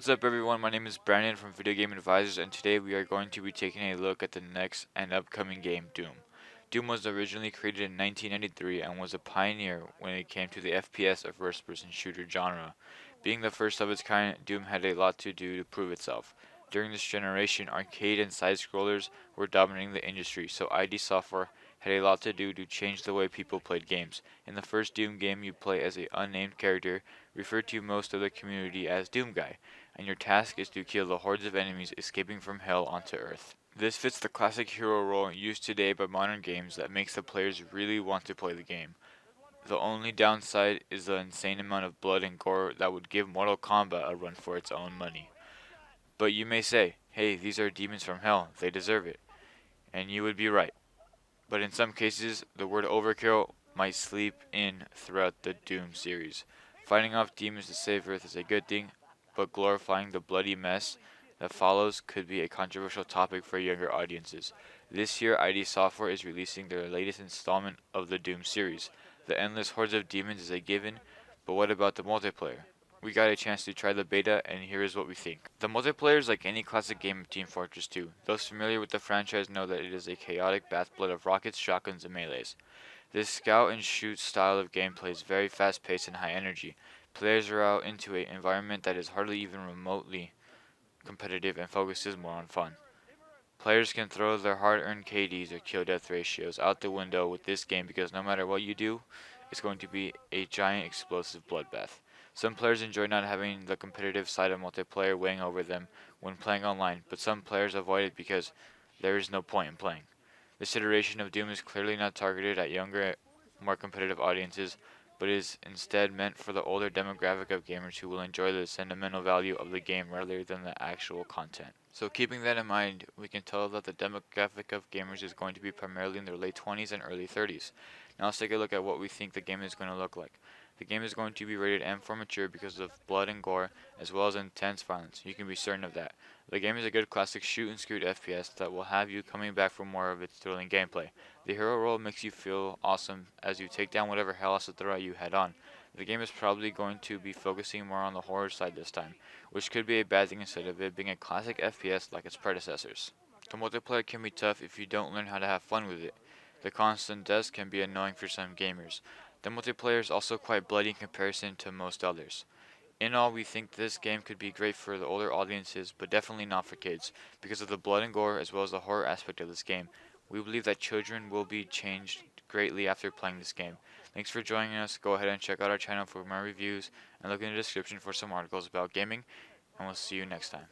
What's up everyone, my name is Brandon from Video Game Advisors, and today we are going to be taking a look at the next and upcoming game, Doom. Doom was originally created in 1993 and was a pioneer when it came to the FPS or first-person shooter genre. Being the first of its kind, Doom had a lot to do to prove itself. During this generation, arcade and side-scrollers were dominating the industry, so ID Software had a lot to do to change the way people played games. In the first Doom game, you play as an unnamed character, referred to most of the community as Doom Guy, and your task is to kill the hordes of enemies escaping from hell onto Earth. This fits the classic hero role used today by modern games that makes the players really want to play the game. The only downside is the insane amount of blood and gore that would give Mortal Kombat a run for its own money. But you may say, hey, these are demons from hell, they deserve it. And you would be right. But in some cases, the word overkill might sleep in throughout the Doom series. Fighting off demons to save Earth is a good thing, but glorifying the bloody mess that follows could be a controversial topic for younger audiences. This year, ID Software is releasing their latest installment of the Doom series. The endless hordes of demons is a given, but what about the multiplayer? We got a chance to try the beta, and here is what we think. The multiplayer is like any classic game of Team Fortress 2. Those familiar with the franchise know that it is a chaotic bathblood of rockets, shotguns, and melees. This scout and shoot style of gameplay is very fast paced and high energy. Players are out into an environment that is hardly even remotely competitive and focuses more on fun. Players can throw their hard-earned KDs or kill-death ratios out the window with this game because no matter what you do, it's going to be a giant explosive bloodbath. Some players enjoy not having the competitive side of multiplayer weighing over them when playing online, but some players avoid it because there is no point in playing. This iteration of Doom is clearly not targeted at younger, more competitive audiences, but is instead meant for the older demographic of gamers who will enjoy the sentimental value of the game rather than the actual content. So keeping that in mind, we can tell that the demographic of gamers is going to be primarily in their late 20s and early 30s. Now let's take a look at what we think the game is going to look like. The game is going to be rated M for mature because of blood and gore, as well as intense violence. You can be certain of that. The game is a good classic shoot and scoot FPS that will have you coming back for more of its thrilling gameplay. The hero role makes you feel awesome as you take down whatever hell has to throw at you head on. The game is probably going to be focusing more on the horror side this time, which could be a bad thing instead of it being a classic FPS like its predecessors. The multiplayer can be tough if you don't learn how to have fun with it. The constant deaths can be annoying for some gamers. The multiplayer is also quite bloody in comparison to most others. In all, we think this game could be great for the older audiences, but definitely not for kids, because of the blood and gore as well as the horror aspect of this game. We believe that children will be changed greatly after playing this game. Thanks for joining us. Go ahead and check out our channel for more reviews, and look in the description for some articles about gaming, and we'll see you next time.